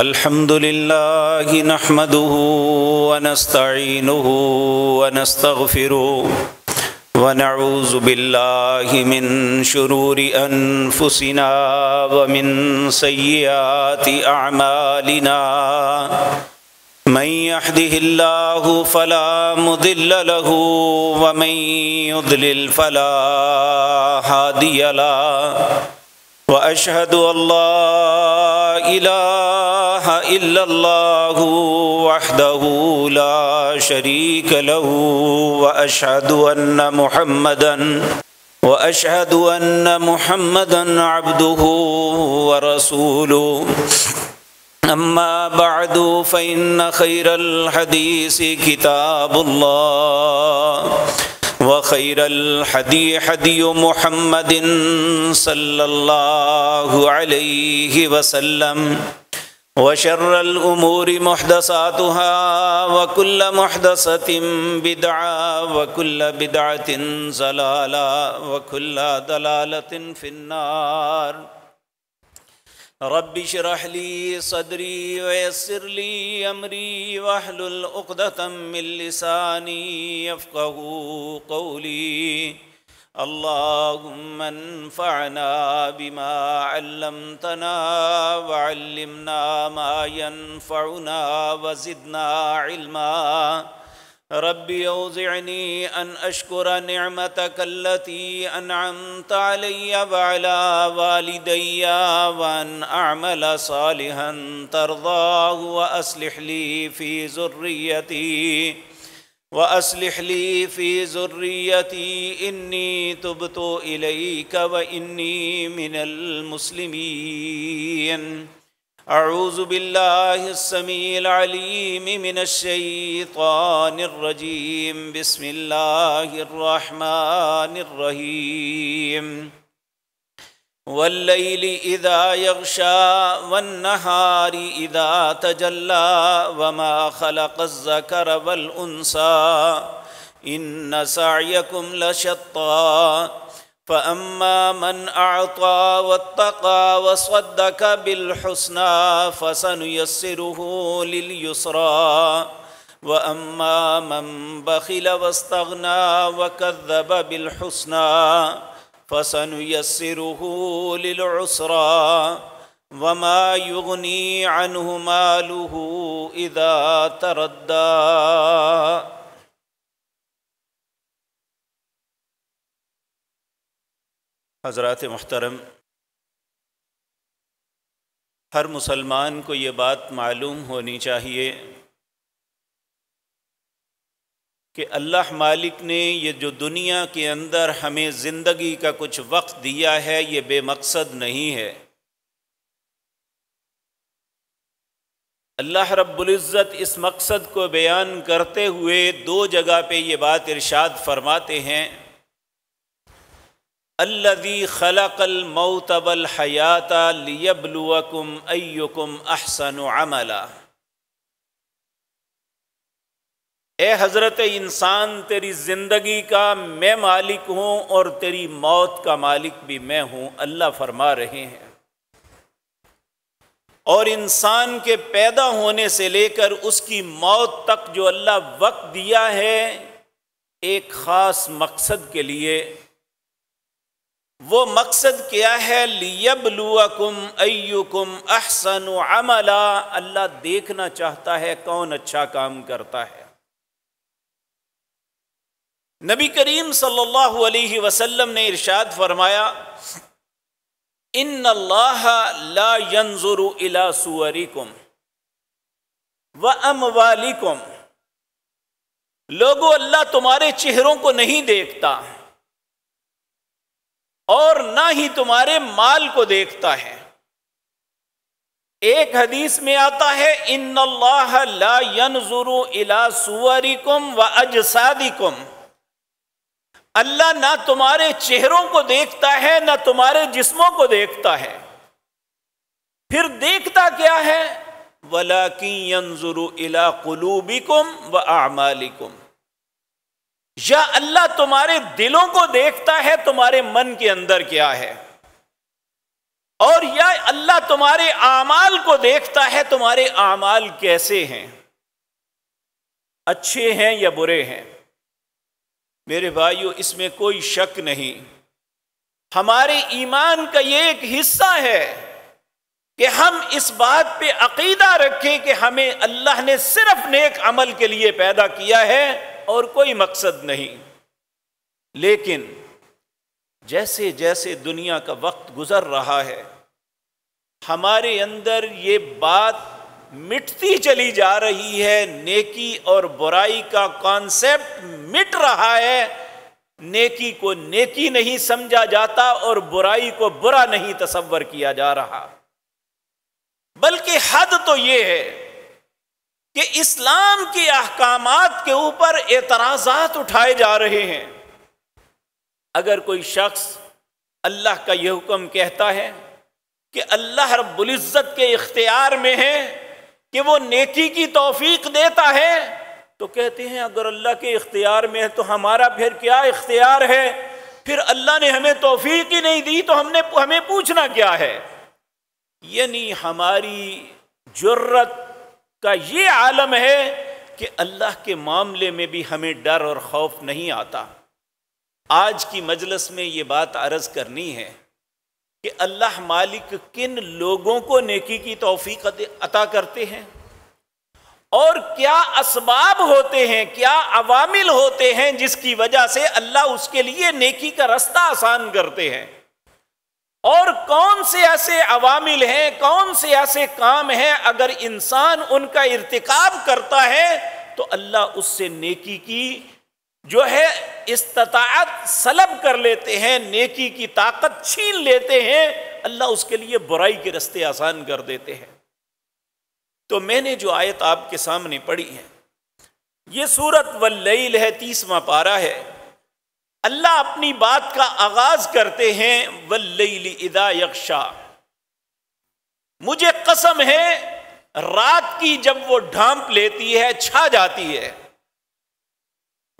الحمد لله نحمده ونستعينه ونستغفره ونعوذ بالله من شرور أنفسنا ومن سيئات أعمالنا من يهده الله فلا مضل له ومن يضلل فلا هادي له وأشهد أن لا إله إلا الله وحده لا شريك له وأشهد أن محمدا عبده ورسوله أما بعد فإن خير الحديث كتاب الله وخير الهدي هدي محمد صلى الله عليه وسلم وشر الأمور محدثاتها وكل محدثة بدعة وكل بدعة ضلالة وكل ضلالة في النار رب اشرح لي صدري ويسر لي أمري واحلل عقدة من لساني يفقهوا قولي اللهم انفعنا بما علمتنا وعلمنا ما ينفعنا وزدنا علما ربي أوزعني أن أشكر نعمتك التي أنعمت علي وعلى والدي وأن أعمل صالحا ترضاه وأصلح لي في ذريتي إني تبت إليك وإني من المسلمين أعوذ بالله السميع العليم من الشيطان الرجيم بسم الله الرحمن الرحيم والليل إذا يغشى والنهار إذا تجلى وما خلق الذكر والأنثى إن سعيكم لشتى فأما من أعطى واتقى وصدق بالحسنى فسنيسره لليسرى وأما من بخل واستغنى وكذب بالحسنى فسنيسره للعسرى وما يغني عنه ماله إذا تردى حضرات محترم، ہر مسلمان کو یہ بات معلوم ہونی چاہیے کہ اللہ مالک نے یہ جو دنیا کے اندر ہمیں زندگی کا کچھ وقت دیا ہے یہ بے مقصد نہیں ہے۔ اللہ رب العزت اس مقصد کو بیان کرتے ہوئے دو جگہ پہ یہ بات ارشاد فرماتے ہیں، الذی خلق الموت والحیات لیبلوکم ایکم احسن عملا۔ اے حضرت انسان، تیری زندگی کا میں مالک ہوں اور تیری موت کا مالک بھی میں ہوں، اللہ فرما رہے ہیں۔ اور انسان کے پیدا ہونے سے لے کر اس کی موت تک جو اللہ وقت دیا ہے ایک خاص مقصد کے لیے، وہ مقصد کیا ہے؟ لیبلوکم ایکم احسن عملا۔ اللہ دیکھنا چاہتا ہے کون اچھا کام کرتا ہے۔ نبی کریم صلی اللہ علیہ وسلم نے ارشاد فرمایا، ان اللہ لا ينظر الى صورکم واموالکم۔ لوگو، اللہ تمہارے چہروں کو نہیں دیکھتا اور نہ ہی تمہارے مال کو دیکھتا ہے۔ ایک حدیث میں آتا ہے، ان اللہ لا ينظر الى صورکم واجسادکم۔ اللہ نہ تمہارے چہروں کو دیکھتا ہے نہ تمہارے جسموں کو دیکھتا ہے، پھر دیکھتا کیا ہے؟ وَلَكِنْ يَنْظُرُ إِلَىٰ قُلُوبِكُمْ وَأَعْمَالِكُمْ۔ یا اللہ تمہارے دلوں کو دیکھتا ہے، تمہارے من کے اندر کیا ہے، اور یا اللہ تمہارے اعمال کو دیکھتا ہے، تمہارے اعمال کیسے ہیں، اچھے ہیں یا برے ہیں۔ میرے بھائیو، اس میں کوئی شک نہیں، ہمارے ایمان کا یہ ایک حصہ ہے کہ ہم اس بات پہ عقیدہ رکھیں کہ ہمیں اللہ نے صرف نیک عمل کے لیے پیدا کیا ہے اور کوئی مقصد نہیں۔ لیکن جیسے جیسے دنیا کا وقت گزر رہا ہے، ہمارے اندر یہ بات مٹتی چلی جا رہی ہے، نیکی اور برائی کا کانسیپٹ مٹ رہا ہے، نیکی کو نیکی نہیں سمجھا جاتا اور برائی کو برا نہیں تصور کیا جا رہا، بلکہ حد تو یہ ہے کہ اسلام کے احکامات کے اوپر اعتراضات اٹھائے جا رہے ہیں۔ اگر کوئی شخص اللہ کا یہ حکم کہتا ہے کہ اللہ رب العزت کے اختیار میں ہے کہ وہ نیکی کی توفیق دیتا ہے، تو کہتے ہیں اگر اللہ کے اختیار میں ہے تو ہمارا پھر کیا اختیار ہے؟ پھر اللہ نے ہمیں توفیق ہی نہیں دی تو ہمیں پوچھنا کیا ہے؟ یعنی ہماری جرت کا یہ عالم ہے کہ اللہ کے معاملے میں بھی ہمیں ڈر اور خوف نہیں آتا۔ آج کی مجلس میں یہ بات عرض کرنی ہے کہ اللہ مالک کن لوگوں کو نیکی کی توفیق عطا کرتے ہیں، اور کیا اسباب ہوتے ہیں، کیا عوامل ہوتے ہیں جس کی وجہ سے اللہ اس کے لیے نیکی کا رستہ آسان کرتے ہیں، اور کون سے ایسے عوامل ہیں، کون سے ایسے کام ہیں اگر انسان ان کا ارتکاب کرتا ہے تو اللہ اس سے نیکی کی جو ہے استطاعت سلب کر لیتے ہیں، نیکی کی طاقت چھین لیتے ہیں، اللہ اس کے لیے برائی کے رستے آسان کر دیتے ہیں۔ تو میں نے جو آیت آپ کے سامنے پڑھی ہے، یہ سورۃ واللیل ہے، 30واں پارہ ہے۔ اللہ اپنی بات کا آغاز کرتے ہیں واللیل اذا یغشا، مجھے قسم ہے رات کی جب وہ ڈھانپ لیتی ہے، چھا جاتی ہے۔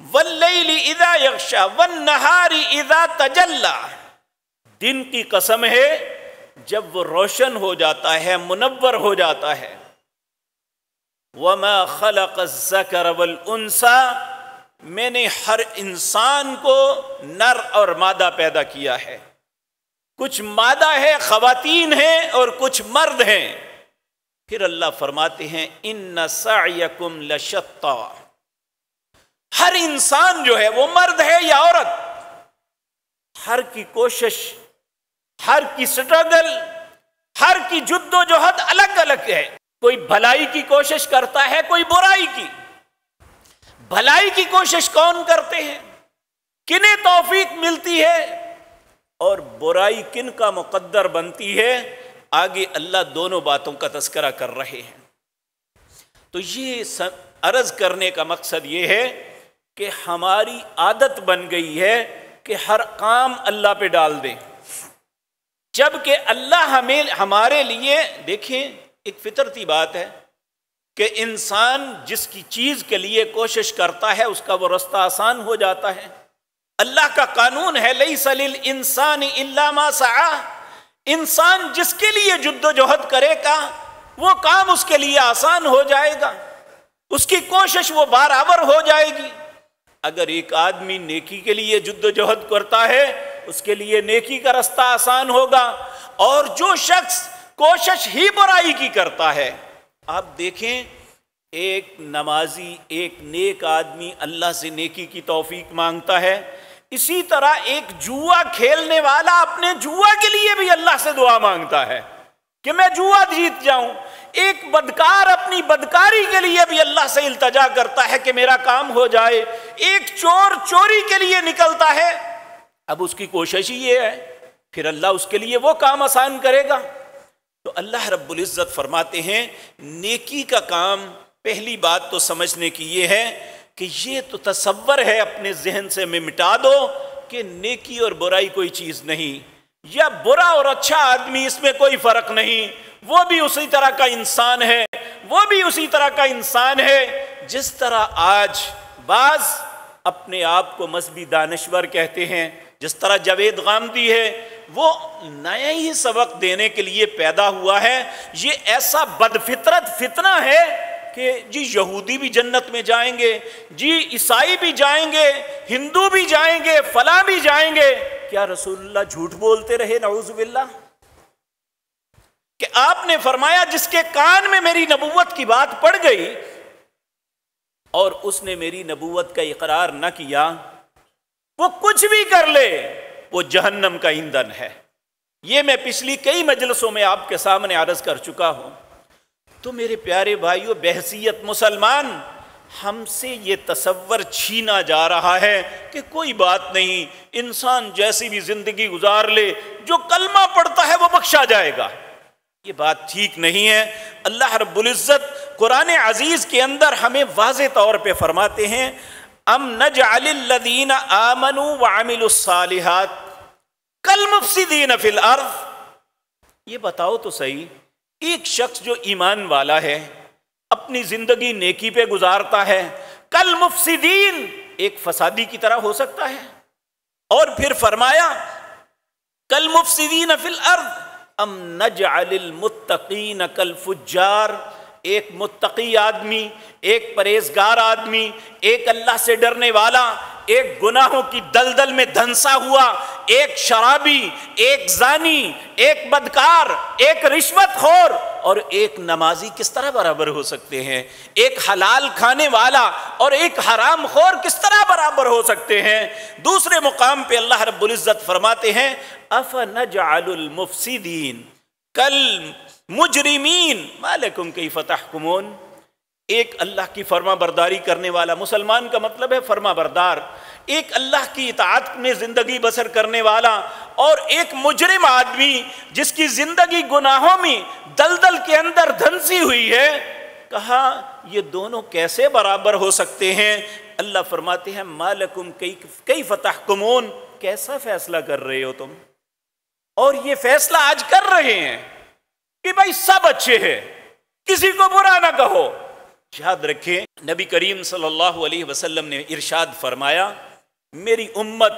واللیل اذا یغشا والنہار اذا تجلی، دن کی قسم ہے جب وہ روشن ہو جاتا ہے، منور ہو جاتا ہے۔ وما خلق الذکر والانثى، میں نے ہر انسان کو نر اور مادہ پیدا کیا ہے، کچھ مادہ ہے، خواتین ہیں، اور کچھ مرد ہیں۔ پھر اللہ فرماتے ہیں ان سعیکم لشتی، ہر انسان جو ہے وہ مرد ہے یا عورت، ہر کی کوشش، ہر کی سٹرگل، ہر کی جد و جہد الگ الگ ہے۔ کوئی بھلائی کی کوشش کرتا ہے، کوئی برائی کی۔ بھلائی کی کوشش کون کرتے ہیں؟ کنہیں توفیق ملتی ہے، اور برائی کن کا مقدر بنتی ہے؟ آگے اللہ دونوں باتوں کا تذکرہ کر رہے ہیں۔ تو یہ عرض کرنے کا مقصد یہ ہے کہ ہماری عادت بن گئی ہے کہ ہر کام اللہ پہ ڈال دیں، جبکہ اللہ ہمارے لیے، دیکھیں ایک فطرتی بات ہے کہ انسان جس کی چیز کے لیے کوشش کرتا ہے اس کا وہ رستہ آسان ہو جاتا ہے۔ اللہ کا قانون ہے لیس للانسان الا ما سعی، انسان جس کے لیے جد و جہد کرے گا وہ کام اس کے لیے آسان ہو جائے گا، اس کی کوشش وہ برابر ہو جائے گی۔ اگر ایک آدمی نیکی کے لیے جد و جہد کرتا ہے اس کے لیے نیکی کا رستہ آسان ہوگا، اور جو شخص کوشش ہی برائی کی کرتا ہے، آپ دیکھیں ایک نمازی، ایک نیک آدمی اللہ سے نیکی کی توفیق مانگتا ہے، اسی طرح ایک جوا کھیلنے والا اپنے جوا کے لیے بھی اللہ سے دعا مانگتا ہے کہ میں جوا جیت جاؤں۔ ایک بدکار اپنی بدکاری کے لیے بھی اللہ سے التجا کرتا ہے کہ میرا کام ہو جائے۔ ایک چور چوری کے لیے نکلتا ہے، اب اس کی کوشش ہی یہ ہے، پھر اللہ اس کے لیے وہ کام آسان کرے گا۔ تو اللہ رب العزت فرماتے ہیں نیکی کا کام، پہلی بات تو سمجھنے کی یہ ہے کہ یہ تو تصور ہے اپنے ذہن سے میں مٹا دو کہ نیکی اور برائی کوئی چیز نہیں، یا برا اور اچھا آدمی اس میں کوئی فرق نہیں، وہ بھی اسی طرح کا انسان ہے، وہ بھی اسی طرح کا انسان ہے۔ جس طرح آج بعض اپنے آپ کو مذہبی دانشور کہتے ہیں، جس طرح جاوید غامدی ہے وہ نیا ہی سبق دینے کے لیے پیدا ہوا ہے. یہ ایسا بدفطرت فتنہ ہے کہ جی یہودی بھی جنت میں جائیں گے، جی عیسائی بھی جائیں گے، ہندو بھی جائیں گے، فلاں بھی جائیں گے. کیا رسول اللہ جھوٹ بولتے رہے؟ نعوذ باللہ. کہ آپ نے فرمایا جس کے کان میں میری نبوت کی بات پڑ گئی اور اس نے میری نبوت کا اقرار نہ کیا، وہ کچھ بھی کر لے وہ جہنم کا ایندھن ہے. یہ میں پچھلی کئی مجلسوں میں آپ کے سامنے عرض کر چکا ہوں. تو میرے پیارے بھائیوں، بحیثیت مسلمان ہم سے یہ تصور چھینا جا رہا ہے کہ کوئی بات نہیں، انسان جیسی بھی زندگی گزار لے، جو کلمہ پڑھتا ہے وہ بخشا جائے گا. یہ بات ٹھیک نہیں ہے. اللہ رب العزت قرآن عزیز کے اندر ہمیں واضح طور پہ فرماتے ہیں ام نجعل الذین آمنوا وعملوا الصالحات کالمفسدین فی الارض. یہ بتاؤ تو صحیح، ایک شخص جو ایمان والا ہے، اپنی زندگی نیکی پہ گزارتا ہے، کالمفسدین ایک فسادی کی طرح ہو سکتا ہے؟ اور پھر فرمایا کالمفسدین فی الارض ام نجعل المتقین کالفجار. ایک متقی آدمی، ایک پرہیزگار آدمی، ایک اللہ سے ڈرنے والا، ایک گناہوں کی دلدل میں دھنسا ہوا، ایک شرابی، ایک زانی، ایک بدکار، ایک رشوت خور اور ایک نمازی کس طرح برابر ہو سکتے ہیں؟ ایک حلال کھانے والا اور ایک حرام خور کس طرح برابر ہو سکتے ہیں؟ دوسرے مقام پہ اللہ رب العزت فرماتے ہیں افنجعل المفسدین کالمجرمین ما لکم کیف تحکمون. ایک اللہ کی فرما برداری کرنے والا، مسلمان کا مطلب ہے فرما بردار، ایک اللہ کی اطاعت میں زندگی بسر کرنے والا، اور ایک مجرم آدمی جس کی زندگی گناہوں میں دلدل کے اندر دھنسی ہوئی ہے. کہا یہ دونوں کیسے برابر ہو سکتے ہیں؟ اللہ فرماتے ہیں ما لکم کیف تحکمون. کیسا فیصلہ کر رہے ہو تم؟ اور یہ فیصلہ آج کر رہے ہیں کہ بھائی سب اچھے ہیں، کسی کو برا نہ کہو. یاد رکھیں نبی کریم صلی اللہ علیہ وسلم نے ارشاد فرمایا میری امت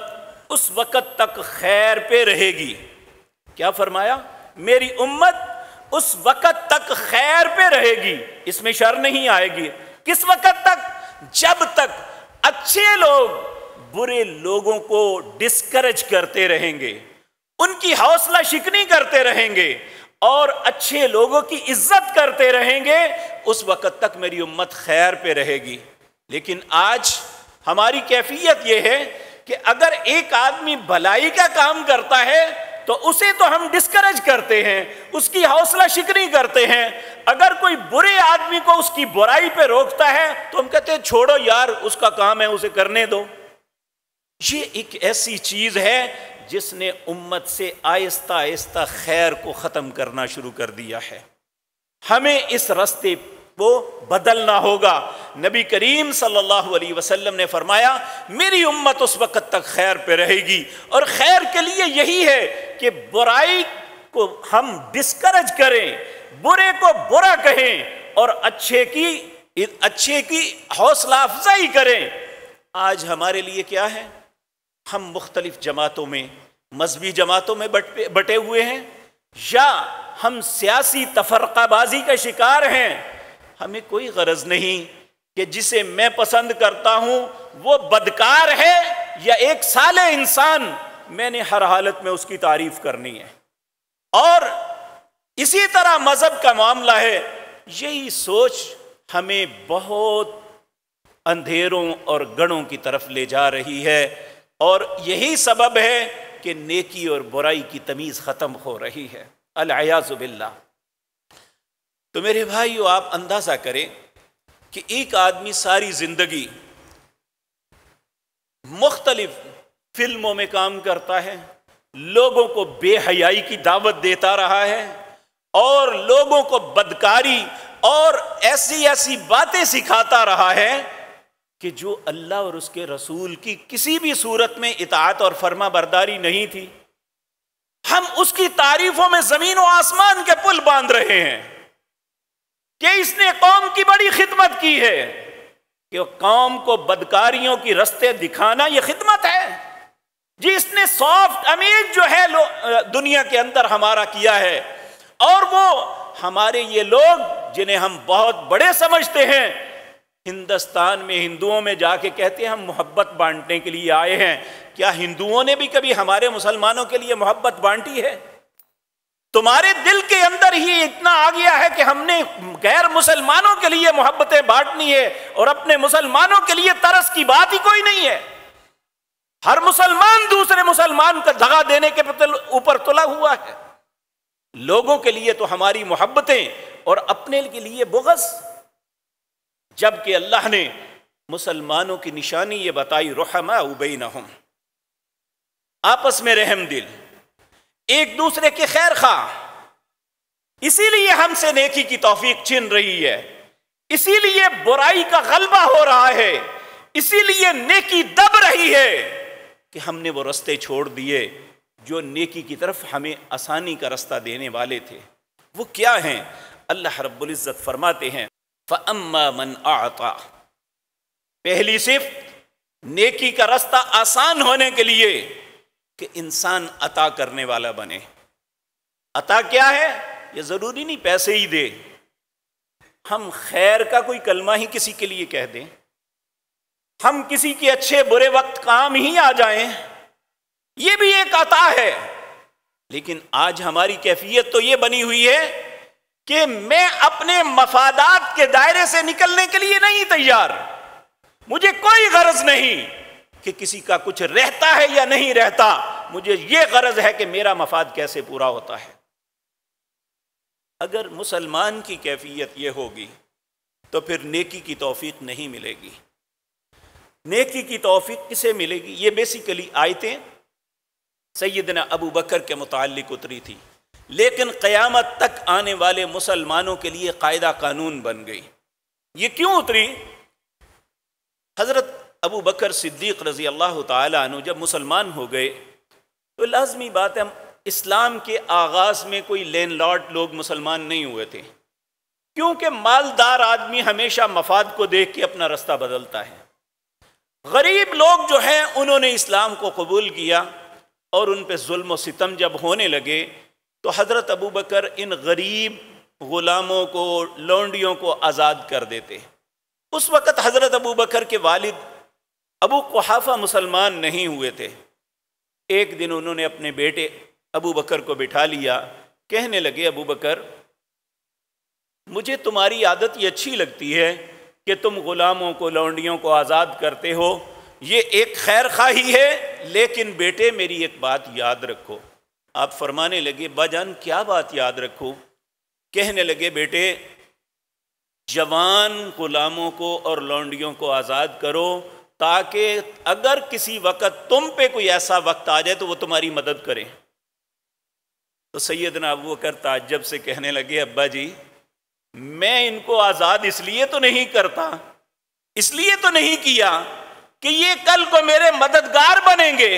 اس وقت تک خیر پہ رہے گی. کیا فرمایا؟ میری امت اس وقت تک خیر پہ رہے گی، اس میں شر نہیں آئے گی. کس وقت تک؟ جب تک اچھے لوگ برے لوگوں کو ڈسکریج کرتے رہیں گے، ان کی حوصلہ شکنی کرتے رہیں گے اور اچھے لوگوں کی عزت کرتے رہیں گے، اس وقت تک میری امت خیر پہ رہے گی. لیکن آج ہماری کیفیت یہ ہے کہ اگر ایک آدمی بھلائی کا کام کرتا ہے تو اسے تو ہم ڈسکریج کرتے ہیں، اس کی حوصلہ شکنی کرتے ہیں. اگر کوئی برے آدمی کو اس کی برائی پہ روکتا ہے تو ہم کہتے ہیں چھوڑو یار، اس کا کام ہے، اسے کرنے دو. یہ ایک ایسی چیز ہے جس نے امت سے آہستہ آہستہ خیر کو ختم کرنا شروع کر دیا ہے. ہمیں اس راستے کو بدلنا ہوگا. نبی کریم صلی اللہ علیہ وسلم نے فرمایا میری امت اس وقت تک خیر پہ رہے گی، اور خیر کے لیے یہی ہے کہ برائی کو ہم ڈسکریج کریں، برے کو برا کہیں اور اچھے کی حوصلہ افزائی کریں. آج ہمارے لیے کیا ہے؟ ہم مختلف جماعتوں میں، مذہبی جماعتوں میں بٹے ہوئے ہیں، یا ہم سیاسی تفرقہ بازی کا شکار ہیں. ہمیں کوئی غرض نہیں کہ جسے میں پسند کرتا ہوں وہ بدکار ہے یا ایک صالح انسان، میں نے ہر حالت میں اس کی تعریف کرنی ہے. اور اسی طرح مذہب کا معاملہ ہے. یہی سوچ ہمیں بہت اندھیروں اور گڑھوں کی طرف لے جا رہی ہے، اور یہی سبب ہے کہ نیکی اور برائی کی تمیز ختم ہو رہی ہے. العیاذ باللہ. تو میرے بھائیو، آپ اندازہ کریں کہ ایک آدمی ساری زندگی مختلف فلموں میں کام کرتا ہے، لوگوں کو بے حیائی کی دعوت دیتا رہا ہے، اور لوگوں کو بدکاری اور ایسی ایسی باتیں سکھاتا رہا ہے کہ جو اللہ اور اس کے رسول کی کسی بھی صورت میں اطاعت اور فرما برداری نہیں تھی. ہم اس کی تعریفوں میں زمین و آسمان کے پل باندھ رہے ہیں کہ اس نے قوم کی بڑی خدمت کی ہے. کہ قوم کو بدکاریوں کی رستے دکھانا یہ خدمت ہے. جی اس نے سافٹ امیج جو ہے دنیا کے اندر ہمارا کیا ہے، اور وہ ہمارے یہ لوگ جنہیں ہم بہت بڑے سمجھتے ہیں، ہندوستان میں ہندوؤں میں جا کے کہتے ہیں ہم محبت بانٹنے کے لیے آئے ہیں۔ کیا ہندوؤں نے بھی کبھی ہمارے مسلمانوں کے لیے محبت بانٹی ہے؟ تمہارے دل کے اندر ہی اتنا آ گیا ہے کہ ہم نے غیر مسلمانوں کے لیے محبتیں بانٹنی ہے، اور اپنے مسلمانوں کے لیے ترس کی بات ہی کوئی نہیں ہے۔ ہر مسلمان دوسرے مسلمان کا دغا دینے کے اوپر تلا ہوا ہے۔ لوگوں کے لیے تو ہماری محبتیں اور اپنے کے لیے بغض، جبکہ اللہ نے مسلمانوں کی نشانی یہ بتائی، رحماء بینہم، آپس میں رحم دل، ایک دوسرے کے خیر خواہ۔ اسی لیے ہم سے نیکی کی توفیق چھن رہی ہے، اسی لیے برائی کا غلبہ ہو رہا ہے، اسی لیے نیکی دب رہی ہے کہ ہم نے وہ رستے چھوڑ دیے جو نیکی کی طرف ہمیں آسانی کا رستہ دینے والے تھے۔ وہ کیا ہیں؟ اللہ رب العزت فرماتے ہیں فَأَمَّا مَنْ أَعْطَى، پہلی صفت نیکی کا رستہ آسان ہونے کے لیے کہ انسان عطا کرنے والا بنے۔ عطا کیا ہے؟ یہ ضروری نہیں پیسے ہی دے، ہم خیر کا کوئی کلمہ ہی کسی کے لیے کہہ دیں، ہم کسی کے اچھے برے وقت کام ہی آ جائیں، یہ بھی ایک عطا ہے۔ لیکن آج ہماری کیفیت تو یہ بنی ہوئی ہے کہ میں اپنے مفادات کے دائرے سے نکلنے کے لیے نہیں تیار، مجھے کوئی غرض نہیں کہ کسی کا کچھ رہتا ہے یا نہیں رہتا، مجھے یہ غرض ہے کہ میرا مفاد کیسے پورا ہوتا ہے۔ اگر مسلمان کی کیفیت یہ ہوگی تو پھر نیکی کی توفیق نہیں ملے گی۔ نیکی کی توفیق کسے ملے گی؟ یہ بیسیکلی آیتیں سیدنا ابو بکر کے متعلق اتری تھی، لیکن قیامت تک آنے والے مسلمانوں کے لیے قاعدہ قانون بن گئی۔ یہ کیوں اتری؟ حضرت ابو بکر صدیق رضی اللہ تعالیٰ عنہ جب مسلمان ہو گئے تو لازمی بات ہے، اسلام کے آغاز میں کوئی لینڈ لارڈ لوگ مسلمان نہیں ہوئے تھے، کیونکہ مالدار آدمی ہمیشہ مفاد کو دیکھ کے اپنا رستہ بدلتا ہے۔ غریب لوگ جو ہیں انہوں نے اسلام کو قبول کیا، اور ان پہ ظلم و ستم جب ہونے لگے تو حضرت ابو بکر ان غریب غلاموں کو، لونڈیوں کو آزاد کر دیتے۔ اس وقت حضرت ابو بکر کے والد ابو قحافہ مسلمان نہیں ہوئے تھے۔ ایک دن انہوں نے اپنے بیٹے ابو بکر کو بٹھا لیا، کہنے لگے ابو بکر مجھے تمہاری عادت یہ اچھی لگتی ہے کہ تم غلاموں کو، لونڈیوں کو آزاد کرتے ہو، یہ ایک خیر خواہی ہے، لیکن بیٹے میری ایک بات یاد رکھو۔ آپ فرمانے لگے ابا جان کیا بات یاد رکھو؟ کہنے لگے بیٹے جوان غلاموں کو اور لونڈیوں کو آزاد کرو، تاکہ اگر کسی وقت تم پہ کوئی ایسا وقت آ جائے تو وہ تمہاری مدد کریں۔ تو سیدنا ابو بکر تعجب سے کہنے لگے ابا جی میں ان کو آزاد اس لیے تو نہیں کرتا، اس لیے تو نہیں کیا کہ یہ کل کو میرے مددگار بنیں گے،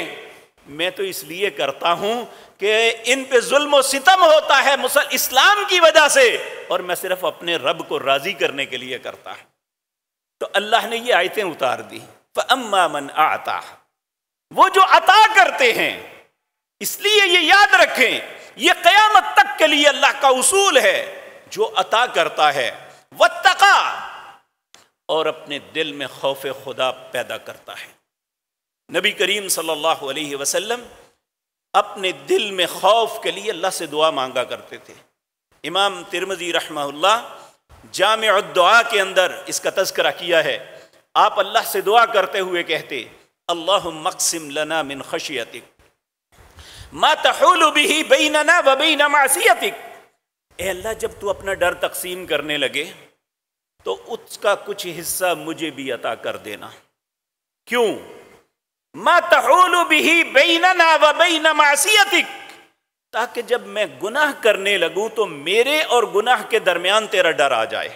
میں تو اس لیے کرتا ہوں کہ ان پہ ظلم و ستم ہوتا ہے اسلام کی وجہ سے، اور میں صرف اپنے رب کو راضی کرنے کے لیے کرتا ہوں۔ تو اللہ نے یہ آیتیں اتار دی فَأَمَّا مَنْ أَعْطَى، وہ جو عطا کرتے ہیں۔ اس لیے یہ یاد رکھیں یہ قیامت تک کے لیے اللہ کا اصول ہے، جو عطا کرتا ہے وَاتَّقَى، اور اپنے دل میں خوف خدا پیدا کرتا ہے۔ نبی کریم صلی اللہ علیہ وسلم اپنے دل میں خوف کے لیے اللہ سے دعا مانگا کرتے تھے۔ امام ترمذی رحمہ اللہ جامع الدعا کے اندر اس کا تذکرہ کیا ہے۔ آپ اللہ سے دعا کرتے ہوئے کہتے اللہم اقسم لنا من خشیتک ما تحول به بیننا وبین معصیتک، اے اللہ جب تو اپنا ڈر تقسیم کرنے لگے تو اس کا کچھ حصہ مجھے بھی عطا کر دینا۔ کیوں؟ ما تحول به بیننا وبین معصیتک، تاکہ جب میں گناہ کرنے لگوں تو میرے اور گناہ کے درمیان تیرا ڈر آ جائے۔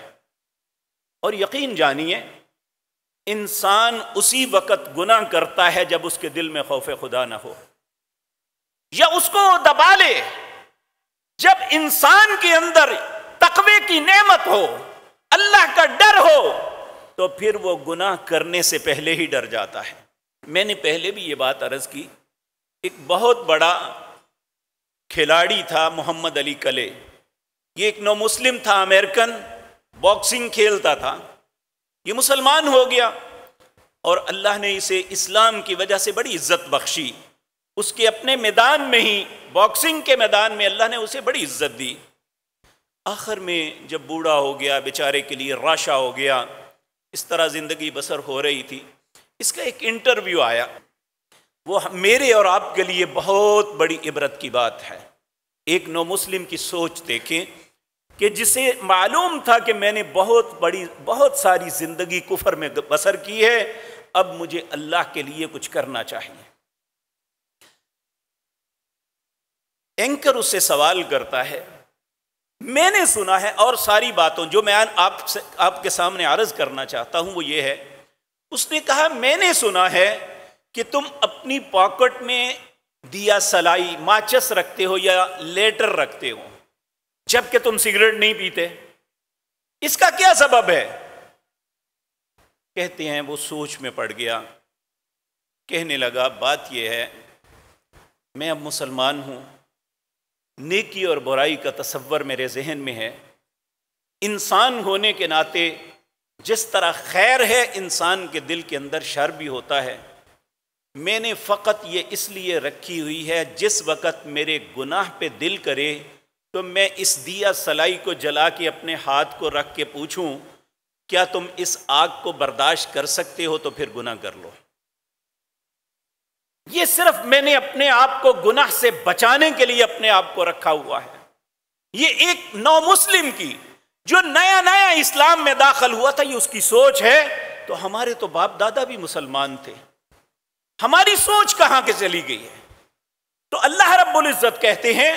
اور یقین جانیے انسان اسی وقت گناہ کرتا ہے جب اس کے دل میں خوف خدا نہ ہو، یا اس کو دبا لے۔ جب انسان کے اندر تقوی کی نعمت ہو، اللہ کا ڈر ہو، تو پھر وہ گناہ کرنے سے پہلے ہی ڈر جاتا ہے۔ میں نے پہلے بھی یہ بات عرض کی ایک بہت بڑا کھلاڑی تھا محمد علی کلے. یہ ایک نو مسلم تھا، امریکن، باکسنگ کھیلتا تھا. یہ مسلمان ہو گیا اور اللہ نے اسے اسلام کی وجہ سے بڑی عزت بخشی. اس کے اپنے میدان میں ہی، باکسنگ کے میدان میں اللہ نے اسے بڑی عزت دی. آخر میں جب بوڑھا ہو گیا، بیچارے کے لیے راشا ہو گیا، اس طرح زندگی بسر ہو رہی تھی. اس کا ایک انٹرویو آیا. وہ میرے اور آپ کے لیے بہت بڑی عبرت کی بات ہے. ایک نو مسلم کی سوچ دیکھیں کہ جسے معلوم تھا کہ میں نے بہت ساری زندگی کفر میں بسر کی ہے، اب مجھے اللہ کے لیے کچھ کرنا چاہیے. اینکر اس سے سوال کرتا ہے، میں نے سنا ہے، اور ساری باتوں جو میں آپ کے سامنے عرض کرنا چاہتا ہوں وہ یہ ہے. اس نے کہا، میں نے سنا ہے کہ تم اپنی پاکٹ میں دیا سلائی، ماچس رکھتے ہو یا لیٹر رکھتے ہو، جبکہ تم سگریٹ نہیں پیتے. اس کا کیا سبب ہے؟ کہتے ہیں وہ سوچ میں پڑ گیا. کہنے لگا، بات یہ ہے، میں اب مسلمان ہوں، نیکی اور برائی کا تصور میرے ذہن میں ہے. انسان ہونے کے ناطے جس طرح خیر ہے انسان کے دل کے اندر شر بھی ہوتا ہے. میں نے فقط یہ اس لیے رکھی ہوئی ہے، جس وقت میرے گناہ پہ دل کرے تو میں اس دیا سلائی کو جلا کے اپنے ہاتھ کو رکھ کے پوچھوں، کیا تم اس آگ کو برداشت کر سکتے ہو؟ تو پھر گناہ کر لو. یہ صرف میں نے اپنے آپ کو گناہ سے بچانے کے لیے اپنے آپ کو رکھا ہوا ہے. یہ ایک نو مسلم کی جو نیا نیا اسلام میں داخل ہوا تھا، یہ اس کی سوچ ہے. تو ہمارے تو باپ دادا بھی مسلمان تھے، ہماری سوچ کہاں کے چلی گئی ہے؟ تو اللہ رب العزت کہتے ہیں،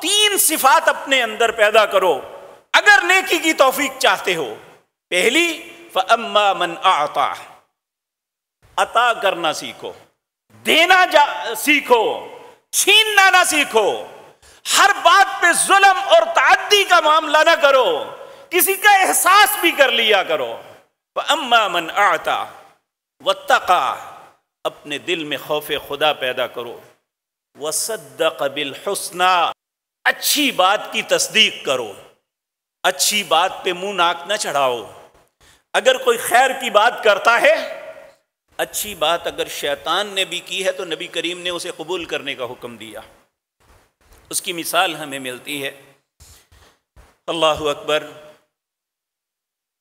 تین صفات اپنے اندر پیدا کرو اگر نیکی کی توفیق چاہتے ہو. پہلی، فَأَمَّا مَنْ أَعْطَى، عطا کرنا سیکھو، دینا سیکھو، چھیننا نہ سیکھو. ہر بات پہ ظلم اور تعدی کا معاملہ نہ کرو، کسی کا احساس بھی کر لیا کرو. فَأَمَّا مَنْ أَعْطَى وَاتَّقَى، اپنے دل میں خوف خدا پیدا کرو. وَصَدَّقَ بِالْحُسْنَى، اچھی بات کی تصدیق کرو، اچھی بات پہ منہ ناک نہ چڑھاؤ. اگر کوئی خیر کی بات کرتا ہے، اچھی بات اگر شیطان نے بھی کی ہے تو نبی کریم نے اسے قبول کرنے کا حکم دیا. اس کی مثال ہمیں ملتی ہے. اللہ اکبر.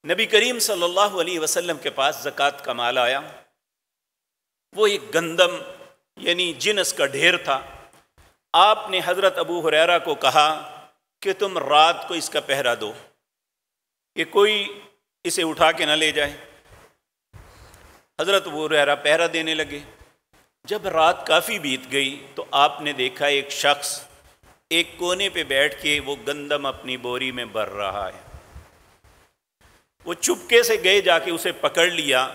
نبی کریم صلی اللہ علیہ وسلم کے پاس زکوٰۃ کا مال آیا. وہ ایک گندم یعنی جنس کا ڈھیر تھا. آپ نے حضرت ابو ہریرہ کو کہا کہ تم رات کو اس کا پہرا دو کہ کوئی اسے اٹھا کے نہ لے جائے. حضرت ابو ہریرہ پہرا دینے لگے. جب رات کافی بیت گئی تو آپ نے دیکھا ایک شخص ایک کونے پہ بیٹھ کے وہ گندم اپنی بوری میں بھر رہا ہے. وہ چپکے سے گئے، جا کے اسے پکڑ لیا.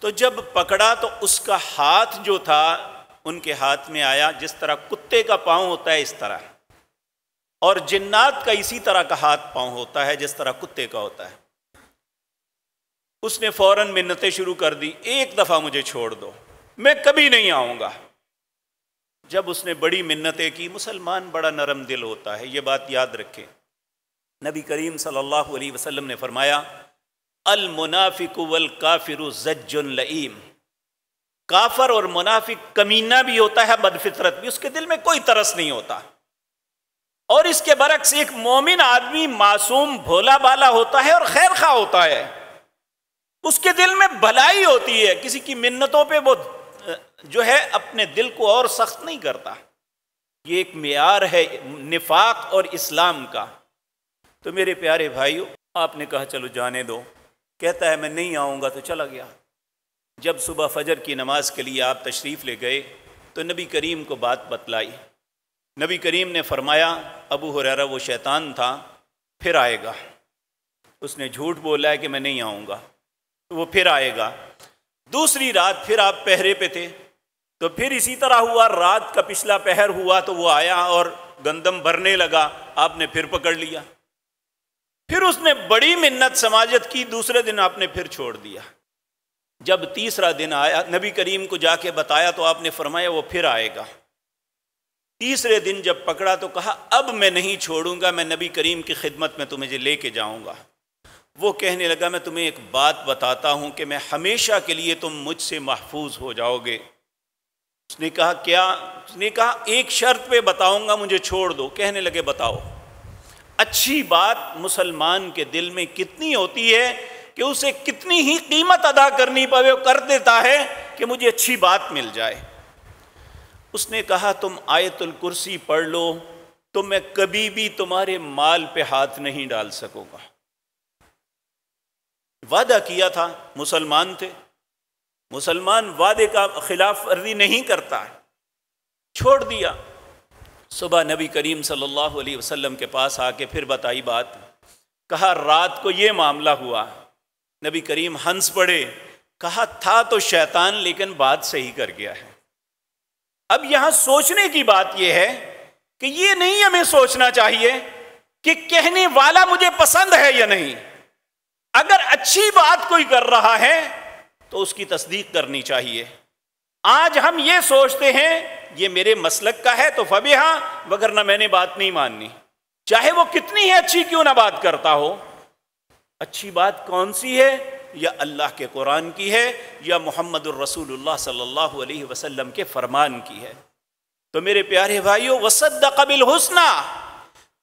تو جب پکڑا تو اس کا ہاتھ جو تھا ان کے ہاتھ میں آیا، جس طرح کتے کا پاؤں ہوتا ہے اس طرح، اور جنات کا اسی طرح کا ہاتھ پاؤں ہوتا ہے جس طرح کتے کا ہوتا ہے. اس نے فوراً منتیں شروع کر دی، ایک دفعہ مجھے چھوڑ دو، میں کبھی نہیں آؤں گا. جب اس نے بڑی منتیں کی، مسلمان بڑا نرم دل ہوتا ہے، یہ بات یاد رکھیں. نبی کریم صلی اللہ علیہ وسلم نے فرمایا، المنافق والکافر زج لئیم، کافر اور منافق کمینہ بھی ہوتا ہے، بدفطرت بھی، اس کے دل میں کوئی ترس نہیں ہوتا. اور اس کے برعکس ایک مومن آدمی معصوم بھولا بالا ہوتا ہے اور خیر خواہ ہوتا ہے، اس کے دل میں بھلائی ہوتی ہے، کسی کی منتوں پہ وہ جو ہے اپنے دل کو اور سخت نہیں کرتا. یہ ایک معیار ہے نفاق اور اسلام کا. تو میرے پیارے بھائیو، آپ نے کہا چلو جانے دو. کہتا ہے میں نہیں آؤں گا، تو چلا گیا. جب صبح فجر کی نماز کے لیے آپ تشریف لے گئے تو نبی کریم کو بات بتلائی. نبی کریم نے فرمایا، ابو ہریرہ وہ شیطان تھا، پھر آئے گا. اس نے جھوٹ بولا ہے کہ میں نہیں آؤں گا، تو وہ پھر آئے گا. دوسری رات پھر آپ پہرے پہ تھے، تو پھر اسی طرح ہوا. رات کا پچھلا پہر ہوا تو وہ آیا اور گندم بھرنے لگا، آپ نے پھر پکڑ لیا. پھر اس نے بڑی منت سماجت کی، دوسرے دن آپ نے پھر چھوڑ دیا. جب تیسرا دن آیا، نبی کریم کو جا کے بتایا تو آپ نے فرمایا وہ پھر آئے گا۔ تیسرے دن جب پکڑا تو کہا اب میں نہیں چھوڑوں گا، میں نبی کریم کی خدمت میں تمہیں لے کے جاؤں گا۔ وہ کہنے لگا میں تمہیں ایک بات بتاتا ہوں کہ میں ہمیشہ کے لیے تم مجھ سے محفوظ ہو جاؤ گے۔ اس نے کہا کیا؟ اس نے کہا ایک شرط پہ بتاؤں گا، مجھے چھوڑ دو۔ کہنے لگے بتاؤ۔ اچھی بات مسلمان کے دل میں کتنی ہوتی ہے کہ اسے کتنی ہی قیمت ادا کرنی پڑے، وہ کر دیتا ہے کہ مجھے اچھی بات مل جائے۔ اس نے کہا تم آیت الکرسی پڑھ لو تو میں کبھی بھی تمہارے مال پہ ہاتھ نہیں ڈال سکوں گا۔ وعدہ کیا تھا، مسلمان تھے، مسلمان وعدے کا خلاف ورزی نہیں کرتا، چھوڑ دیا۔ صبح نبی کریم صلی اللہ علیہ وسلم کے پاس آ کے پھر بتائی بات، کہا رات کو یہ معاملہ ہوا۔ نبی کریم ہنس پڑے، کہا تھا تو شیطان لیکن بات صحیح کر گیا ہے۔ اب یہاں سوچنے کی بات یہ ہے کہ یہ نہیں ہمیں سوچنا چاہیے کہ کہنے والا مجھے پسند ہے یا نہیں۔ اگر اچھی بات کوئی کر رہا ہے تو اس کی تصدیق کرنی چاہیے۔ آج ہم یہ سوچتے ہیں یہ میرے مسلک کا ہے تو فبیہا، وگرنہ میں نے بات نہیں ماننی، چاہے وہ کتنی ہی اچھی کیوں نہ بات کرتا ہو۔ اچھی بات کون سی ہے؟ یا اللہ کے قرآن کی ہے یا محمد الرسول اللہ صلی اللہ علیہ وسلم کے فرمان کی ہے۔ تو میرے پیارے بھائیو، وصدق بالحسنی،